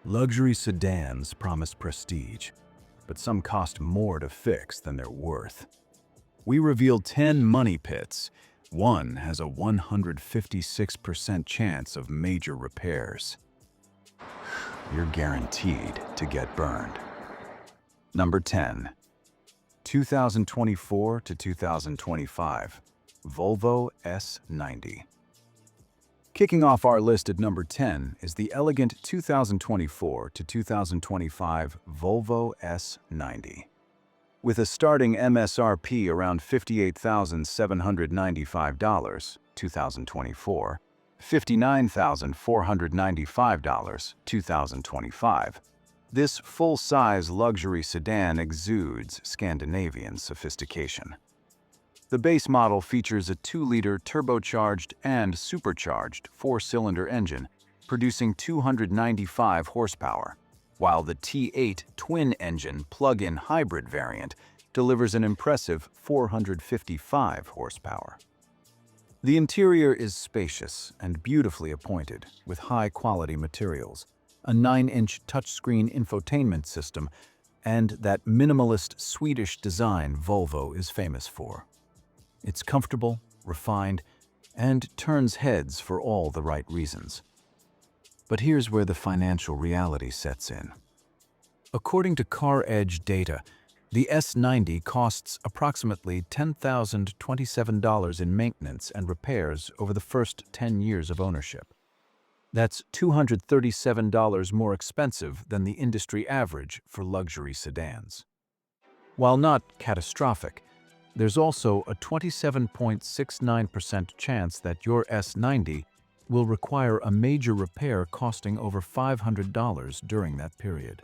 Luxury sedans promise prestige, but some cost more to fix than they're worth. We revealed 10 money pits. One has a 156% chance of major repairs. You're guaranteed to get burned. Number 10. 2024 to 2025 Volvo S90. Kicking off our list at number 10 is the elegant 2024 to 2025 Volvo S90. With a starting MSRP around $58,795, 2024, $59,495, 2025, this full-size luxury sedan exudes Scandinavian sophistication. The base model features a 2-liter turbocharged and supercharged 4-cylinder engine, producing 295 horsepower, while the T8 twin-engine plug-in hybrid variant delivers an impressive 455 horsepower. The interior is spacious and beautifully appointed, with high-quality materials, a 9-inch touchscreen infotainment system, and that minimalist Swedish design Volvo is famous for. It's comfortable, refined, and turns heads for all the right reasons. But here's where the financial reality sets in. According to CarEdge data, the S90 costs approximately $10,027 in maintenance and repairs over the first 10 years of ownership. That's $237 more expensive than the industry average for luxury sedans. While not catastrophic, there's also a 27.69% chance that your S90 will require a major repair costing over $500 during that period.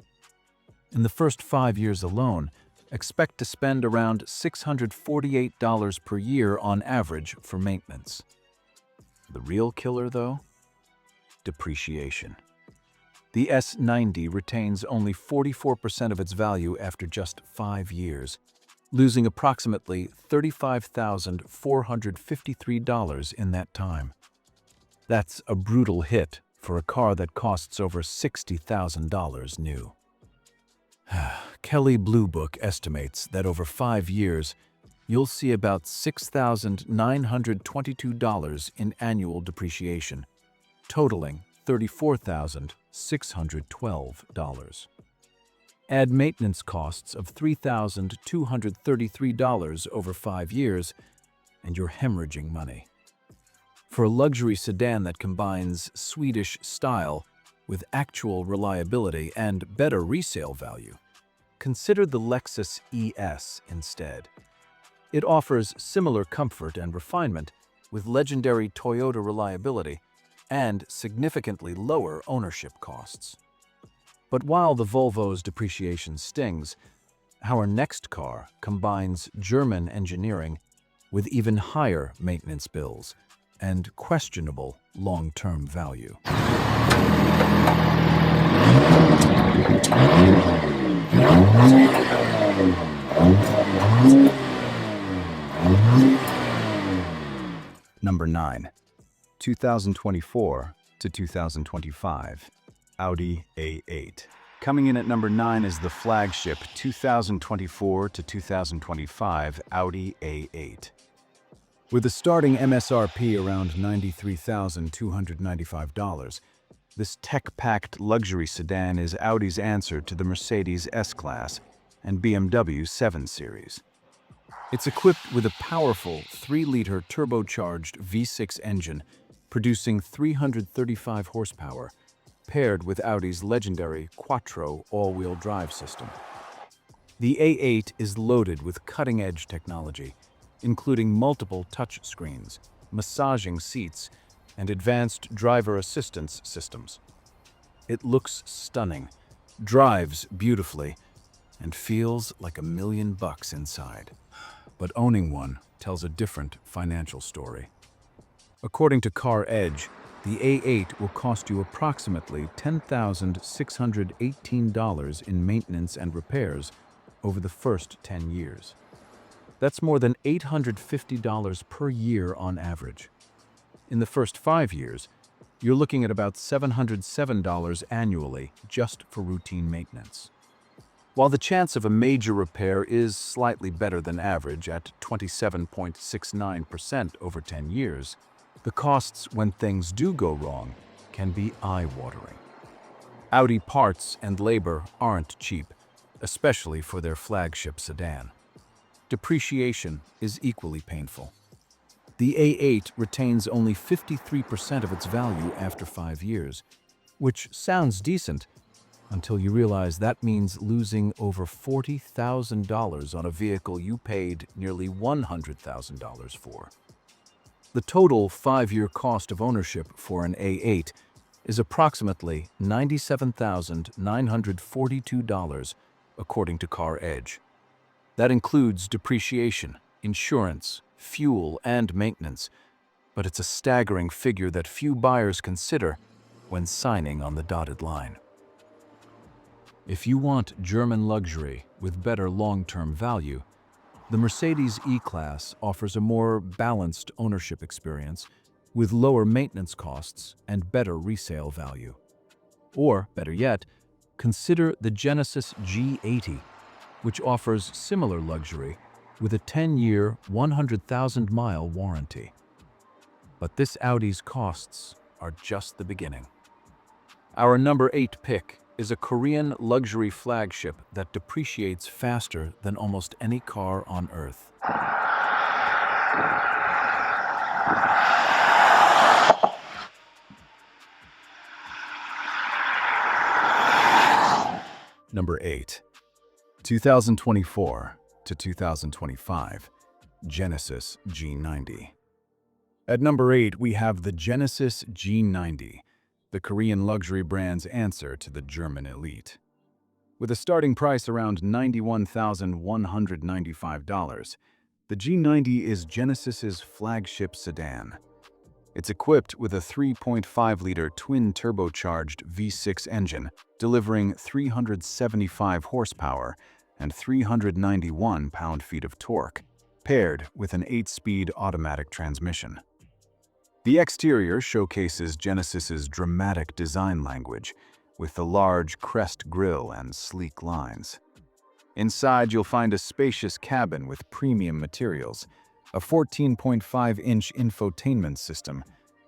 In the first 5 years alone, expect to spend around $648 per year on average for maintenance. The real killer, though? Depreciation. The S90 retains only 44% of its value after just 5 years, losing approximately $35,453 in that time. That's a brutal hit for a car that costs over $60,000 new. Kelley Blue Book estimates that over 5 years, you'll see about $6,922 in annual depreciation, totaling $34,612. Add maintenance costs of $3,233 over 5 years, and you're hemorrhaging money. For a luxury sedan that combines Swedish style with actual reliability and better resale value, consider the Lexus ES instead. It offers similar comfort and refinement with legendary Toyota reliability and significantly lower ownership costs. But while the Volvo's depreciation stings, our next car combines German engineering with even higher maintenance bills and questionable long-term value. Number 9. 2024 to 2025 Audi A8. Coming in at number 9 is the flagship 2024 to 2025 Audi A8. With a starting MSRP around $93,295, this tech-packed luxury sedan is Audi's answer to the Mercedes S-Class and BMW 7 Series. It's equipped with a powerful 3-liter turbocharged V6 engine producing 335 horsepower, paired with Audi's legendary Quattro all-wheel drive system. The A8 is loaded with cutting-edge technology, including multiple touchscreens, massaging seats, and advanced driver assistance systems. It looks stunning, drives beautifully, and feels like $1 million inside. But owning one tells a different financial story. According to CarEdge, the A8 will cost you approximately $10,618 in maintenance and repairs over the first 10 years. That's more than $850 per year on average. In the first 5 years, you're looking at about $707 annually just for routine maintenance. While the chance of a major repair is slightly better than average at 27.69% over 10 years, the costs when things do go wrong can be eye-watering. Audi parts and labor aren't cheap, especially for their flagship sedan. Depreciation is equally painful. The A8 retains only 53% of its value after 5 years, which sounds decent until you realize that means losing over $40,000 on a vehicle you paid nearly $100,000 for. The total 5-year cost of ownership for an A8 is approximately $97,942, according to Car Edge. That includes depreciation, insurance, fuel, and maintenance, but it's a staggering figure that few buyers consider when signing on the dotted line. If you want German luxury with better long-term value, the Mercedes E-Class offers a more balanced ownership experience with lower maintenance costs and better resale value. Or, better yet, consider the Genesis G90, which offers similar luxury with a 10-year, 100,000-mile warranty. But this Audi's costs are just the beginning. Our number 8 pick is a Korean luxury flagship that depreciates faster than almost any car on Earth. Number 8. 2024 to 2025, Genesis G90. At number 8, we have the Genesis G90, the Korean luxury brand's answer to the German elite. With a starting price around $91,195, the G90 is Genesis's flagship sedan. It's equipped with a 3.5-liter twin-turbocharged V6 engine, delivering 375 horsepower and 391 pound-feet of torque, paired with an 8-speed automatic transmission. The exterior showcases Genesis's dramatic design language, with the large crest grille and sleek lines. Inside, you'll find a spacious cabin with premium materials, a 14.5-inch infotainment system,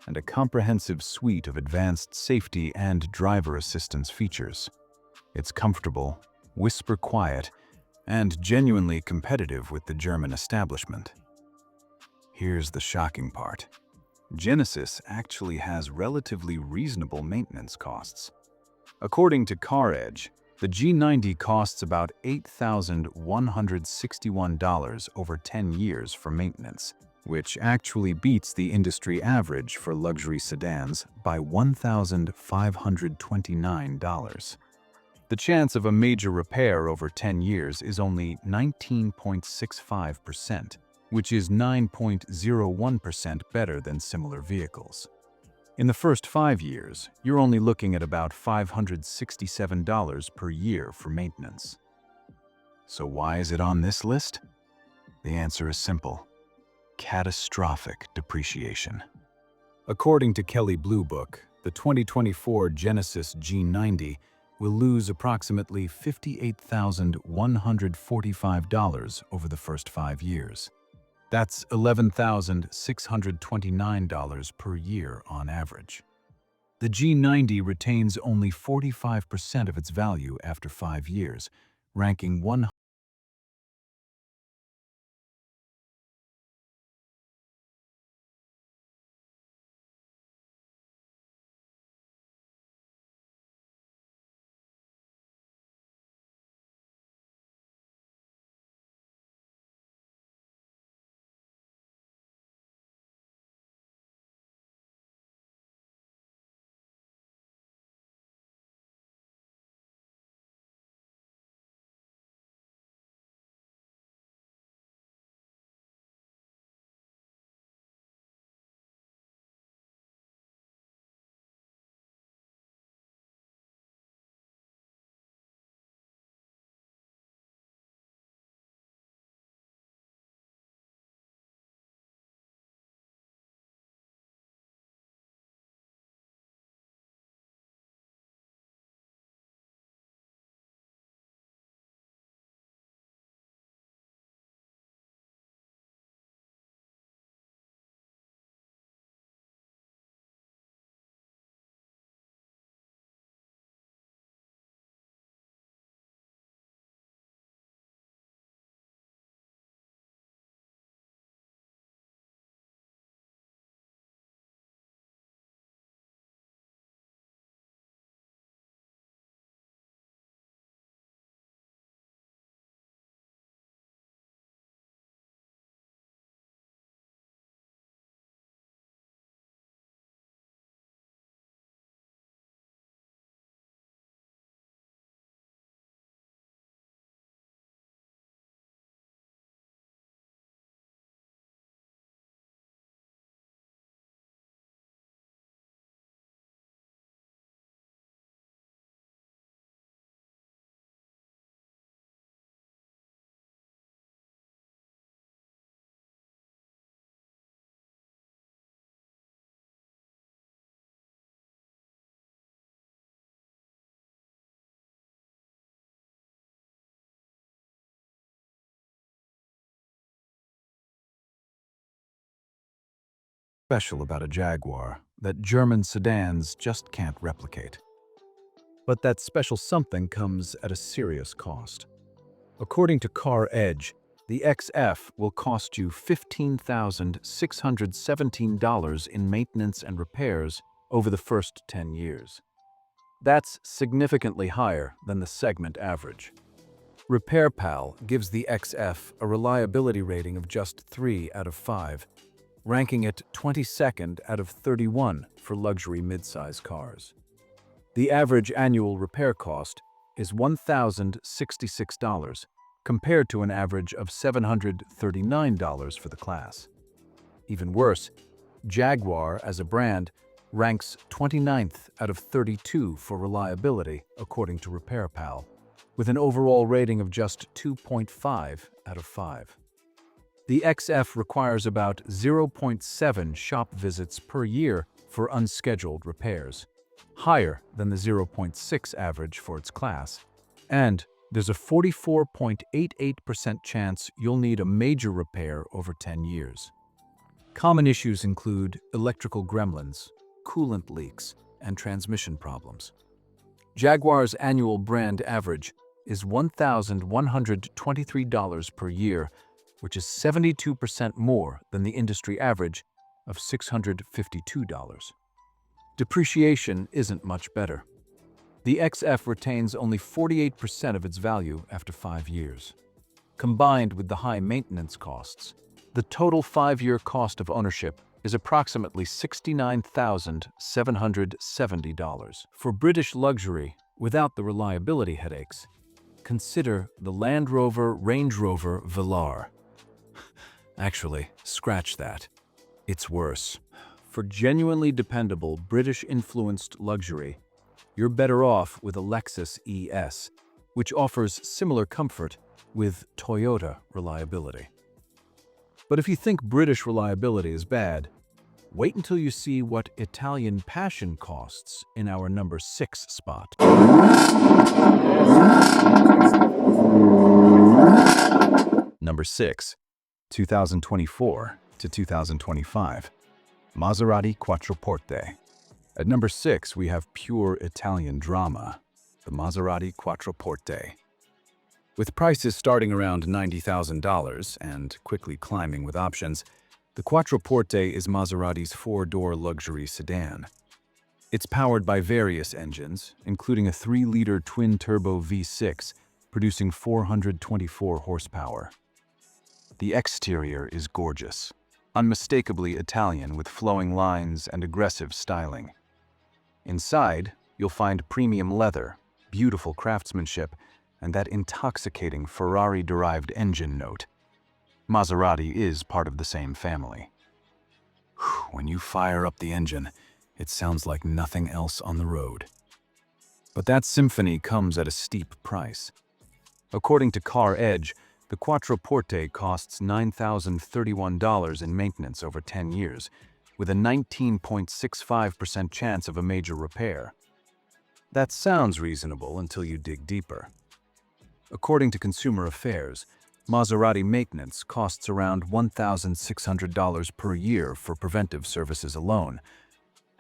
and a comprehensive suite of advanced safety and driver assistance features. It's comfortable, whisper-quiet, and genuinely competitive with the German establishment. Here's the shocking part. Genesis actually has relatively reasonable maintenance costs. According to Car Edge, the G90 costs about $8,161 over 10 years for maintenance, which actually beats the industry average for luxury sedans by $1,529. The chance of a major repair over 10 years is only 19.65%, which is 9.01% better than similar vehicles. In the first 5 years, you're only looking at about $567 per year for maintenance. So why is it on this list? The answer is simple: catastrophic depreciation. According to Kelley Blue Book, the 2024 Genesis G90 will lose approximately $58,145 over the first 5 years. That's $11,629 per year on average. The G90 retains only 45% of its value after 5 years, ranking 100 special about a Jaguar that German sedans just can't replicate. But that special something comes at a serious cost. According to Car Edge, the XF will cost you $15,617 in maintenance and repairs over the first 10 years. That's significantly higher than the segment average. RepairPal gives the XF a reliability rating of just 3 out of 5, ranking it 22nd out of 31 for luxury midsize cars. The average annual repair cost is $1,066, compared to an average of $739 for the class. Even worse, Jaguar as a brand ranks 29th out of 32 for reliability, according to RepairPal, with an overall rating of just 2.5 out of 5. The XF requires about 0.7 shop visits per year for unscheduled repairs, higher than the 0.6 average for its class, and there's a 44.88% chance you'll need a major repair over 10 years. Common issues include electrical gremlins, coolant leaks, and transmission problems. Jaguar's annual brand average is $1,123 per year, which is 72% more than the industry average of $652. Depreciation isn't much better. The XF retains only 48% of its value after 5 years. Combined with the high maintenance costs, the total 5-year cost of ownership is approximately $69,770. For British luxury without the reliability headaches, consider the Land Rover Range Rover Velar. Actually, scratch that. It's worse. For genuinely dependable British-influenced luxury, you're better off with a Lexus ES, which offers similar comfort with Toyota reliability. But if you think British reliability is bad, wait until you see what Italian passion costs in our number 6 spot. Number 6, 2024 to 2025, Maserati Quattroporte. At number 6, we have pure Italian drama, the Maserati Quattroporte. With prices starting around $90,000 and quickly climbing with options, the Quattroporte is Maserati's 4-door luxury sedan. It's powered by various engines, including a 3-liter twin-turbo V6, producing 424 horsepower. The exterior is gorgeous, unmistakably Italian with flowing lines and aggressive styling. Inside, you'll find premium leather, beautiful craftsmanship, and that intoxicating Ferrari-derived engine note. Maserati is part of the same family. When you fire up the engine, it sounds like nothing else on the road. But that symphony comes at a steep price. According to Car Edge, the Quattroporte costs $9,031 in maintenance over 10 years, with a 19.65% chance of a major repair. That sounds reasonable until you dig deeper. According to Consumer Affairs, Maserati maintenance costs around $1,600 per year for preventive services alone,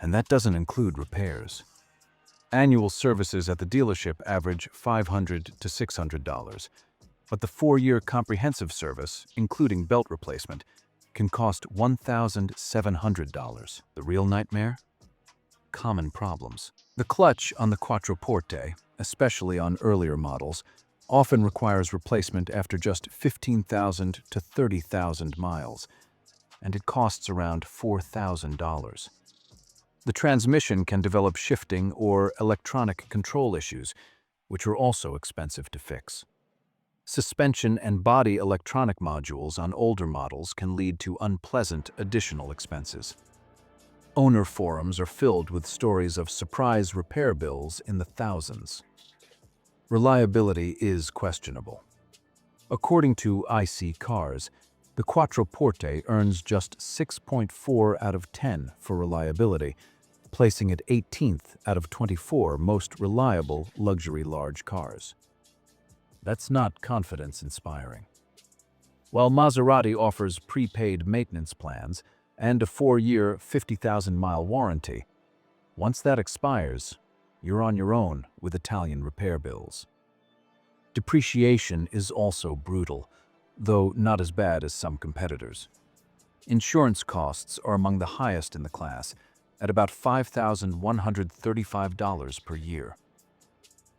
and that doesn't include repairs. Annual services at the dealership average $500 to $600, but the 4-year comprehensive service, including belt replacement, can cost $1,700. The real nightmare? Common problems. The clutch on the Quattroporte, especially on earlier models, often requires replacement after just 15,000 to 30,000 miles, and it costs around $4,000. The transmission can develop shifting or electronic control issues, which are also expensive to fix. Suspension and body electronic modules on older models can lead to unpleasant additional expenses. Owner forums are filled with stories of surprise repair bills in the thousands. Reliability is questionable. According to IC Cars, the Quattroporte earns just 6.4 out of 10 for reliability, placing it 18th out of 24 most reliable luxury large cars. That's not confidence-inspiring. While Maserati offers prepaid maintenance plans and a 4-year, 50,000-mile warranty. Once that expires, you're on your own with Italian repair bills. Depreciation is also brutal, though not as bad as some competitors. Insurance costs are among the highest in the class, at about $5,135 per year.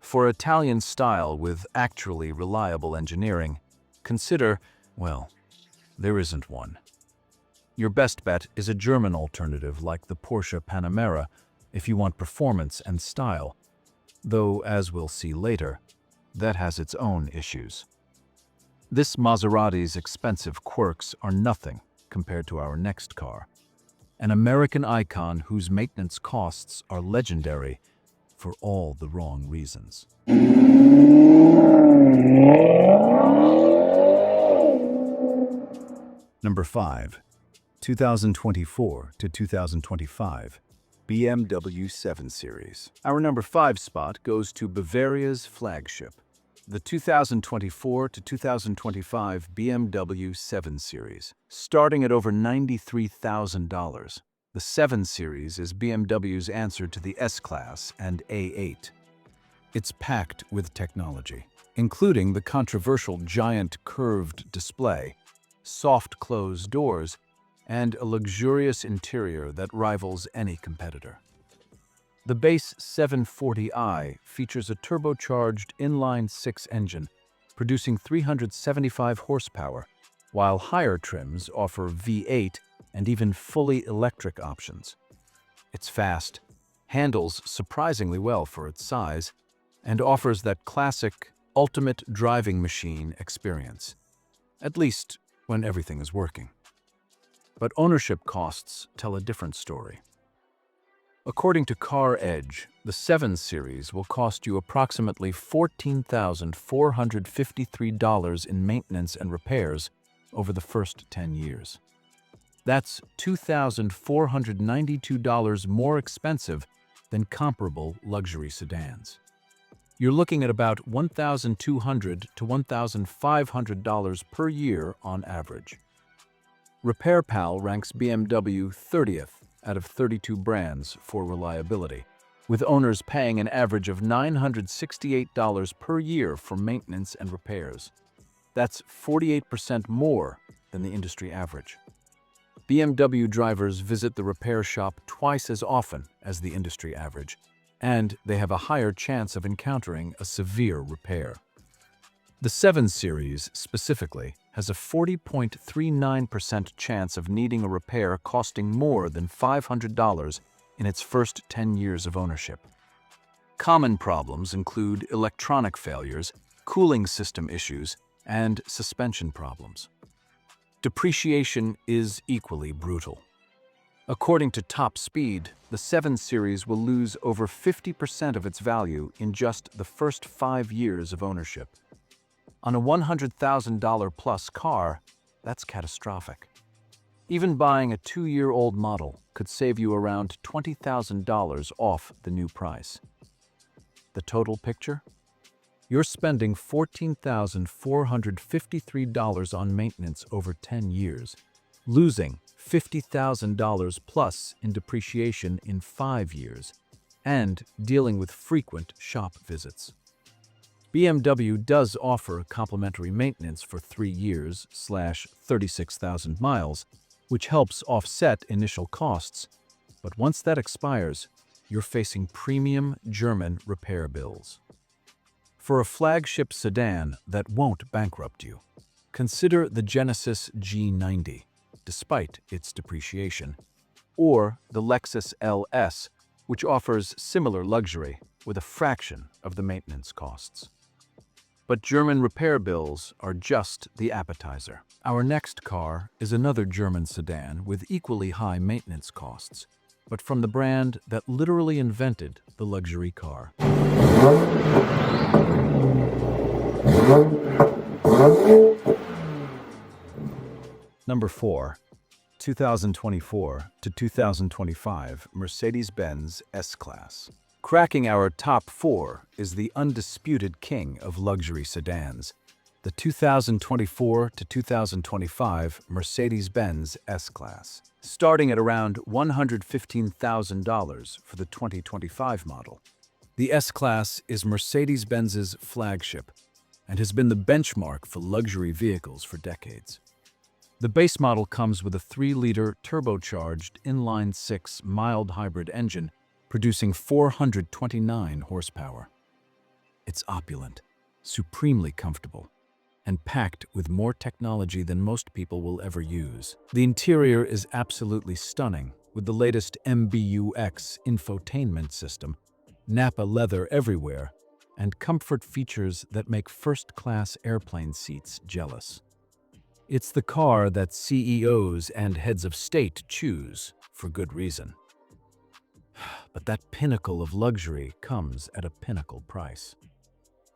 For Italian style with actually reliable engineering, consider, well, there isn't one. Your best bet is a German alternative like the Porsche Panamera if you want performance and style, though, as we'll see later, that has its own issues. This Maserati's expensive quirks are nothing compared to our next car, an American icon whose maintenance costs are legendary for all the wrong reasons. Number 5. 2024 to 2025 BMW 7 Series. Our number 5 spot goes to Bavaria's flagship, the 2024 to 2025 BMW 7 Series. Starting at over $93,000, the 7 Series is BMW's answer to the S-Class and A8. It's packed with technology, including the controversial giant curved display, soft closed doors, and a luxurious interior that rivals any competitor. The base 740i features a turbocharged inline-six engine, producing 375 horsepower, while higher trims offer V8 and even fully electric options. It's fast, handles surprisingly well for its size, and offers that classic, ultimate driving machine experience, at least when everything is working. But ownership costs tell a different story. According to Car Edge, the 7 Series will cost you approximately $14,453 in maintenance and repairs over the first 10 years. That's $2,492 more expensive than comparable luxury sedans. You're looking at about $1,200 to $1,500 per year on average. RepairPal ranks BMW 30th out of 32 brands for reliability, with owners paying an average of $968 per year for maintenance and repairs. That's 48% more than the industry average. BMW drivers visit the repair shop twice as often as the industry average, and they have a higher chance of encountering a severe repair. The 7 Series, specifically, has a 40.39% chance of needing a repair costing more than $500 in its first 10 years of ownership. Common problems include electronic failures, cooling system issues, and suspension problems. Depreciation is equally brutal. According to Top Speed, the 7 Series will lose over 50% of its value in just the first 5 years of ownership. On a $100,000-plus car, that's catastrophic. Even buying a 2-year-old model could save you around $20,000 off the new price. The total picture? You're spending $14,453 on maintenance over 10 years, losing $50,000 plus in depreciation in 5 years, and dealing with frequent shop visits. BMW does offer complimentary maintenance for 3 years / 36,000 miles, which helps offset initial costs, but once that expires, you're facing premium German repair bills. For a flagship sedan that won't bankrupt you, consider the Genesis G90, despite its depreciation, or the Lexus LS, which offers similar luxury with a fraction of the maintenance costs. But German repair bills are just the appetizer. Our next car is another German sedan with equally high maintenance costs, but from the brand that literally invented the luxury car. Number 4. 2024 to 2025 Mercedes-Benz S-Class. Cracking our top 4 is the undisputed king of luxury sedans, The 2024 to 2025 Mercedes-Benz S-Class, starting at around $115,000 for the 2025 model. The S-Class is Mercedes-Benz's flagship and has been the benchmark for luxury vehicles for decades. The base model comes with a 3-liter turbocharged inline-6 mild hybrid engine producing 429 horsepower. It's opulent, supremely comfortable, and packed with more technology than most people will ever use. The interior is absolutely stunning, with the latest MBUX infotainment system, Napa leather everywhere, and comfort features that make first-class airplane seats jealous. It's the car that CEOs and heads of state choose for good reason. But that pinnacle of luxury comes at a pinnacle price.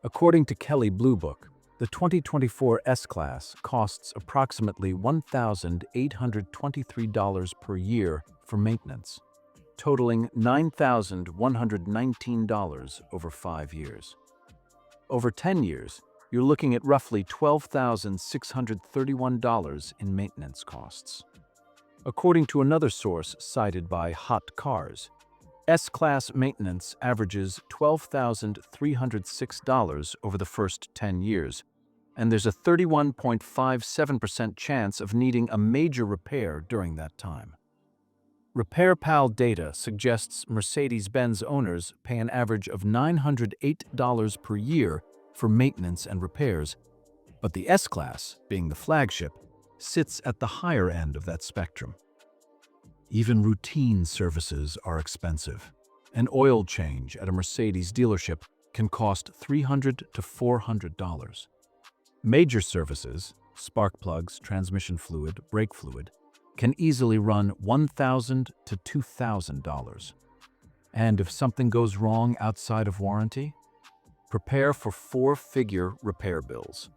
According to Kelley Blue Book, the 2024 S-Class costs approximately $1,823 per year for maintenance, totaling $9,119 over 5 years. Over 10 years, you're looking at roughly $12,631 in maintenance costs. According to another source cited by Hot Cars, S-Class maintenance averages $12,306 over the first 10 years, and there's a 31.57% chance of needing a major repair during that time. RepairPal data suggests Mercedes-Benz owners pay an average of $908 per year for maintenance and repairs, but the S-Class, being the flagship, sits at the higher end of that spectrum. Even routine services are expensive. An oil change at a Mercedes dealership can cost $300 to $400. Major services, spark plugs, transmission fluid, brake fluid, can easily run $1,000 to $2,000. And if something goes wrong outside of warranty, prepare for 4-figure repair bills.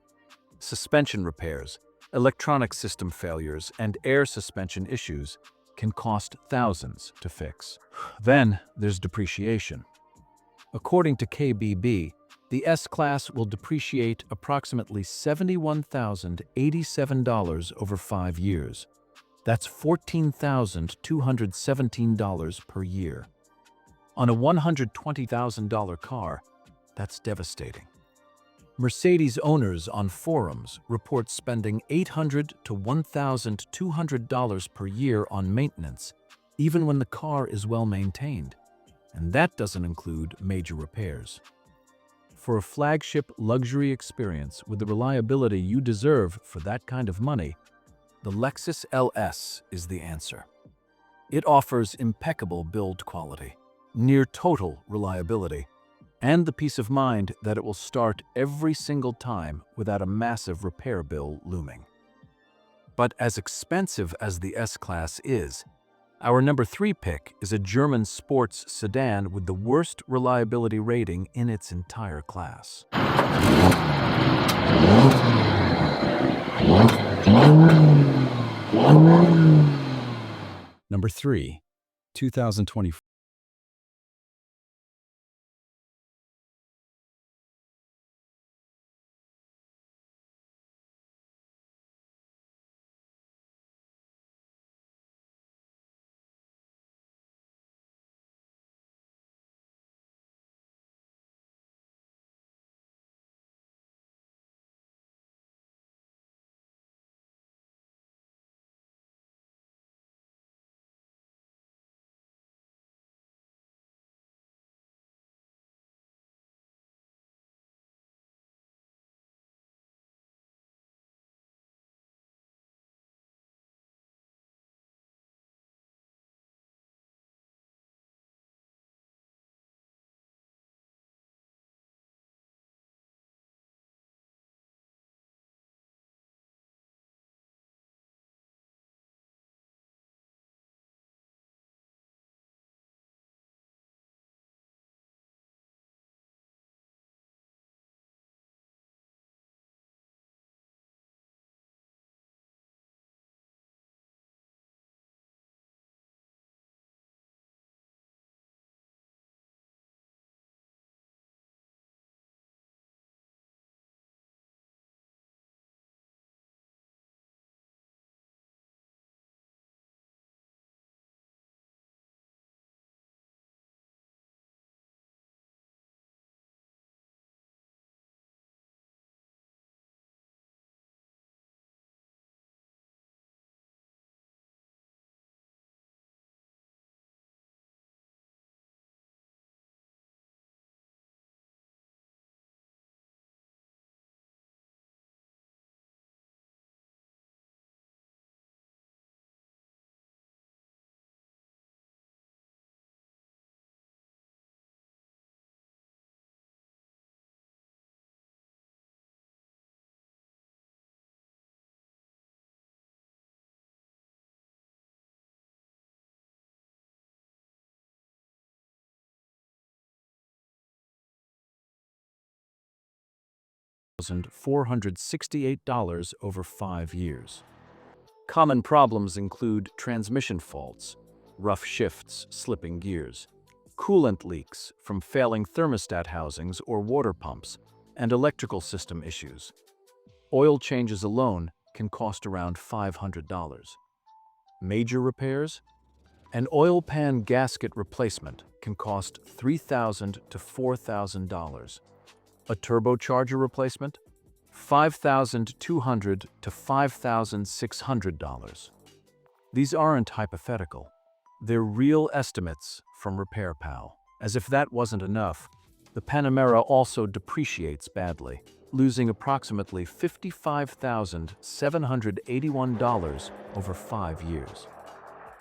Suspension repairs, electronic system failures, and air suspension issues can cost thousands to fix. Then there's depreciation. According to KBB, the S-Class will depreciate approximately $71,087 over 5 years. That's $14,217 per year. On a $120,000 car, that's devastating. Mercedes owners on forums report spending $800 to $1,200 per year on maintenance, even when the car is well maintained, and that doesn't include major repairs. For a flagship luxury experience with the reliability you deserve for that kind of money, the Lexus LS is the answer. It offers impeccable build quality, near total reliability, and the peace of mind that it will start every single time without a massive repair bill looming. But as expensive as the S-Class is, our number 3 pick is a German sports sedan with the worst reliability rating in its entire class. Number 3, 2024. $468 over 5 years. Common problems include transmission faults, rough shifts, slipping gears, coolant leaks from failing thermostat housings or water pumps, and electrical system issues. Oil changes alone can cost around $500. Major repairs? An oil pan gasket replacement can cost $3,000 to $4,000. A turbocharger replacement? $5,200 to $5,600. These aren't hypothetical. They're real estimates from RepairPal. As if that wasn't enough, the Panamera also depreciates badly, losing approximately $55,781 over 5 years.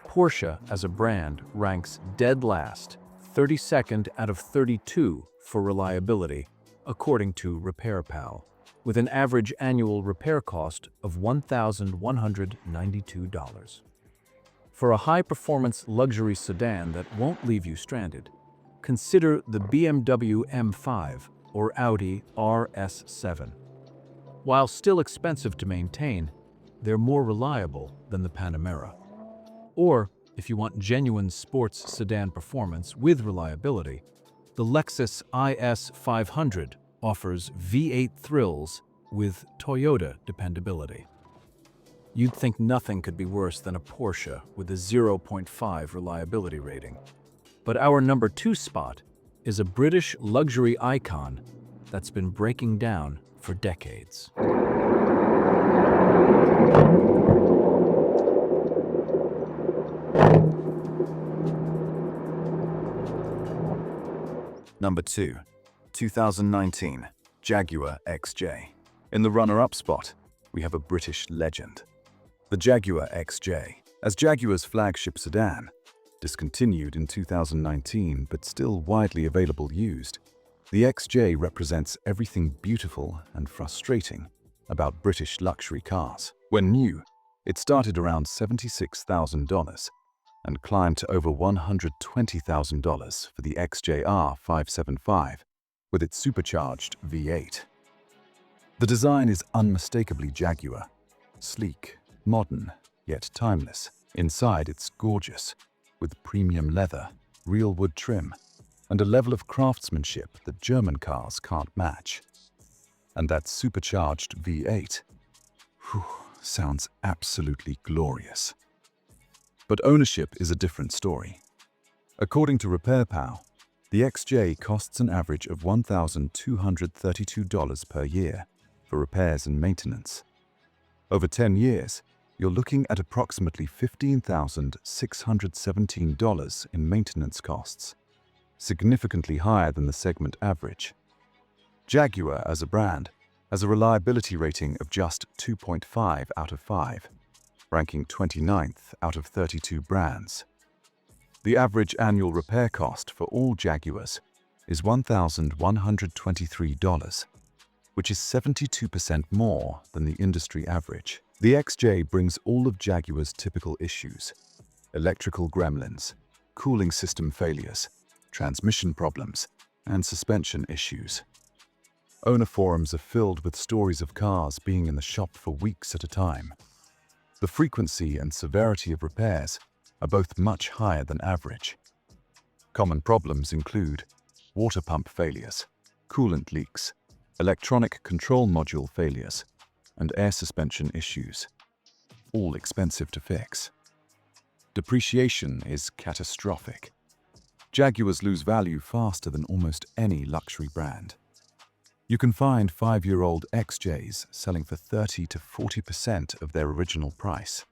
Porsche, as a brand, ranks dead last, 32nd out of 32 for reliability, according to RepairPal, with an average annual repair cost of $1,192. For a high-performance luxury sedan that won't leave you stranded, consider the BMW M5 or Audi RS7. While still expensive to maintain, they're more reliable than the Panamera. Or, if you want genuine sports sedan performance with reliability, the Lexus IS 500 offers V8 thrills with Toyota dependability. You'd think nothing could be worse than a Porsche with a 0.5 reliability rating. But our number 2 spot is a British luxury icon that's been breaking down for decades. Number 2, 2019 Jaguar XJ. In the runner-up spot, we have a British legend. The Jaguar XJ, as Jaguar's flagship sedan, discontinued in 2019 but still widely available used. The XJ represents everything beautiful and frustrating about British luxury cars. When new, it started around $76,000 and climbed to over $120,000 for the XJR 575 with its supercharged V8. The design is unmistakably Jaguar, sleek, modern, yet timeless. Inside, it's gorgeous, with premium leather, real wood trim, and a level of craftsmanship that German cars can't match. And that supercharged V8, sounds absolutely glorious. But ownership is a different story. According to RepairPal, the XJ costs an average of $1,232 per year for repairs and maintenance. Over 10 years, you're looking at approximately $15,617 in maintenance costs, significantly higher than the segment average. Jaguar, as a brand, has a reliability rating of just 2.5 out of 5, ranking 29th out of 32 brands. The average annual repair cost for all Jaguars is $1,123, which is 72% more than the industry average. The XJ brings all of Jaguar's typical issues: electrical gremlins, cooling system failures, transmission problems, and suspension issues. Owner forums are filled with stories of cars being in the shop for weeks at a time. The frequency and severity of repairs are both much higher than average. Common problems include water pump failures, coolant leaks, electronic control module failures, and air suspension issues, all expensive to fix. Depreciation is catastrophic. Jaguars lose value faster than almost any luxury brand. You can find 5-year-old XJs selling for 30 to 40% of their original price.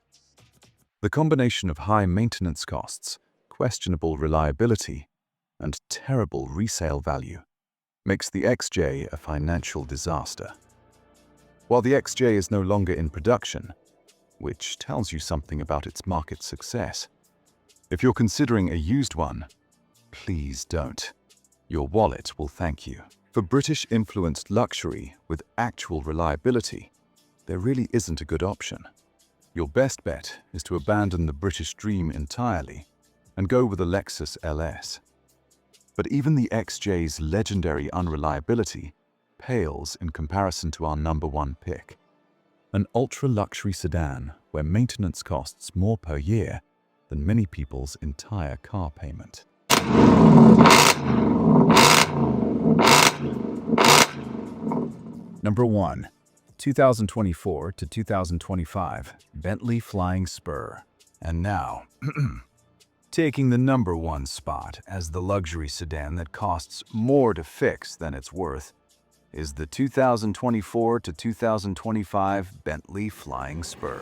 The combination of high maintenance costs, questionable reliability, and terrible resale value makes the XJ a financial disaster. While the XJ is no longer in production, which tells you something about its market success, if you're considering a used one, please don't. Your wallet will thank you. For British-influenced luxury with actual reliability, there really isn't a good option. Your best bet is to abandon the British dream entirely and go with a Lexus LS. But even the XJ's legendary unreliability pales in comparison to our number one pick. An ultra-luxury sedan where maintenance costs more per year than many people's entire car payment. Number 1. 2024 to 2025 Bentley Flying Spur. And now, taking the number one spot as the luxury sedan that costs more to fix than it's worth is the 2024 to 2025 Bentley Flying Spur.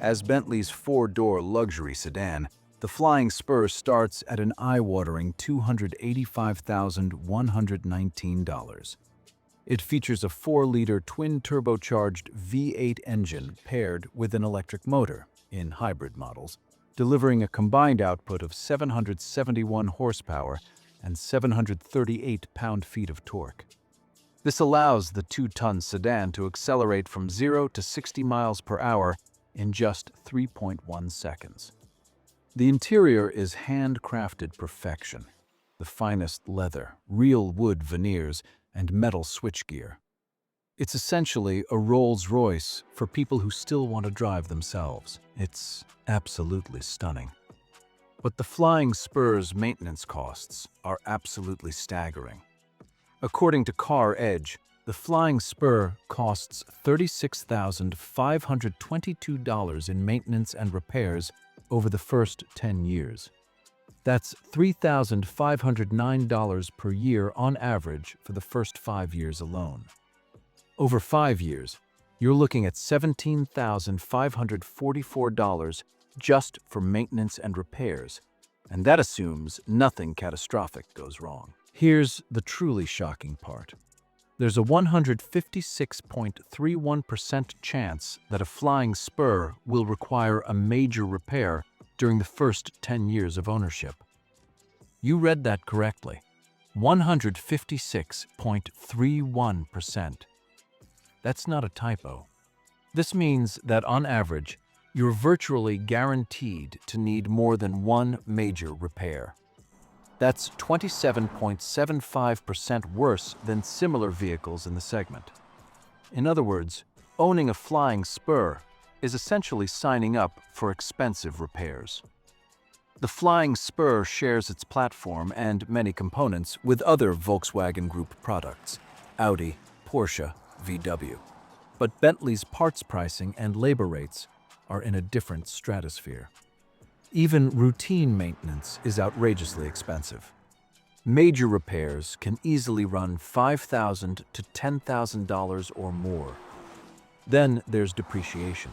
As Bentley's four-door luxury sedan, the Flying Spur starts at an eye-watering $285,119. It features a 4-liter twin-turbocharged V8 engine paired with an electric motor in hybrid models, delivering a combined output of 771 horsepower and 738 pound-feet of torque. This allows the 2-ton sedan to accelerate from 0 to 60 miles per hour in just 3.1 seconds. The interior is handcrafted perfection. The finest leather, real wood veneers, and metal switchgear. It's essentially a Rolls-Royce for people who still want to drive themselves. It's absolutely stunning. But the Flying Spur's maintenance costs are absolutely staggering. According to Car Edge, the Flying Spur costs $36,522 in maintenance and repairs over the first 10 years. That's $3,509 per year on average for the first 5 years alone. Over 5 years, you're looking at $17,544 just for maintenance and repairs, and that assumes nothing catastrophic goes wrong. Here's the truly shocking part. There's a 156.31% chance that a Flying Spur will require a major repair during the first 10 years of ownership. You read that correctly. 156.31%. That's not a typo. This means that on average, you're virtually guaranteed to need more than one major repair. That's 27.75% worse than similar vehicles in the segment. In other words, owning a Flying Spur is essentially signing up for expensive repairs. The Flying Spur shares its platform and many components with other Volkswagen Group products, Audi, Porsche, VW. But Bentley's parts pricing and labor rates are in a different stratosphere. Even routine maintenance is outrageously expensive. Major repairs can easily run $5,000 to $10,000 or more. Then there's depreciation.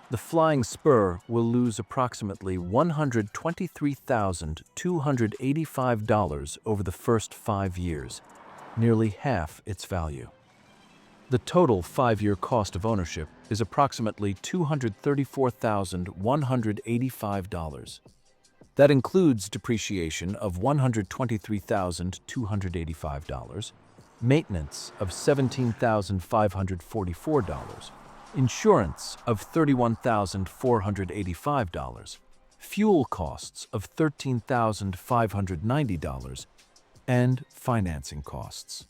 The Flying Spur will lose approximately $123,285 over the first 5 years, nearly half its value. The total 5-year cost of ownership is approximately $234,185. That includes depreciation of $123,285, maintenance of $17,544, insurance of $31,485, fuel costs of $13,590, and financing costs.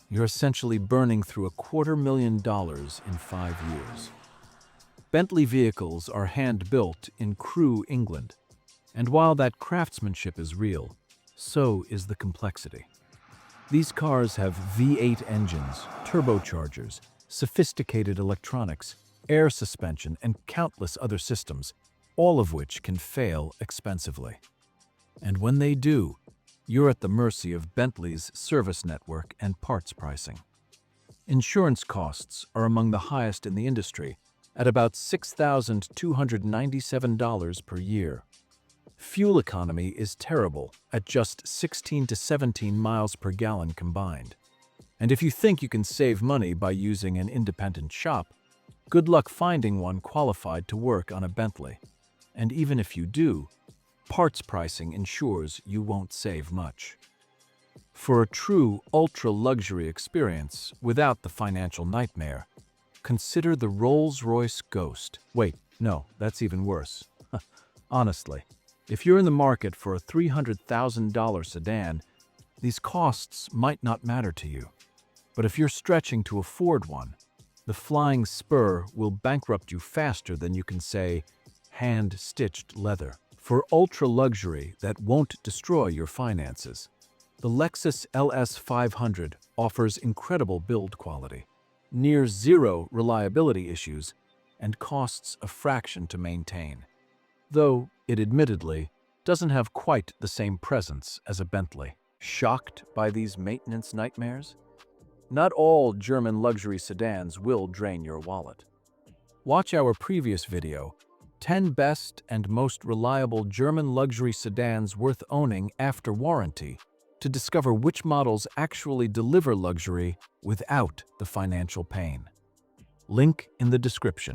You're essentially burning through $250,000 in 5 years. Bentley vehicles are hand-built in Crewe, England, and while that craftsmanship is real, so is the complexity. These cars have V8 engines, turbochargers, sophisticated electronics, air suspension, and countless other systems, all of which can fail expensively. And when they do, you're at the mercy of Bentley's service network and parts pricing. Insurance costs are among the highest in the industry, at about $6,297 per year. Fuel economy is terrible at just 16 to 17 miles per gallon combined. And if you think you can save money by using an independent shop, good luck finding one qualified to work on a Bentley. And even if you do, parts pricing ensures you won't save much. For a true ultra-luxury experience without the financial nightmare, consider the Rolls-Royce Ghost. Wait, no, that's even worse. Honestly, if you're in the market for a $300,000 sedan, These costs might not matter to you, but if you're stretching to afford one, the Flying Spur will bankrupt you faster than you can say, hand-stitched leather. For ultra-luxury that won't destroy your finances, the Lexus LS500 offers incredible build quality, near zero reliability issues, and costs a fraction to maintain, though it admittedly doesn't have quite the same presence as a Bentley. Shocked by these maintenance nightmares? Not all German luxury sedans will drain your wallet. Watch our previous video, 10 best and most reliable German luxury sedans worth owning after warranty, to discover which models actually deliver luxury without the financial pain. Link in the description.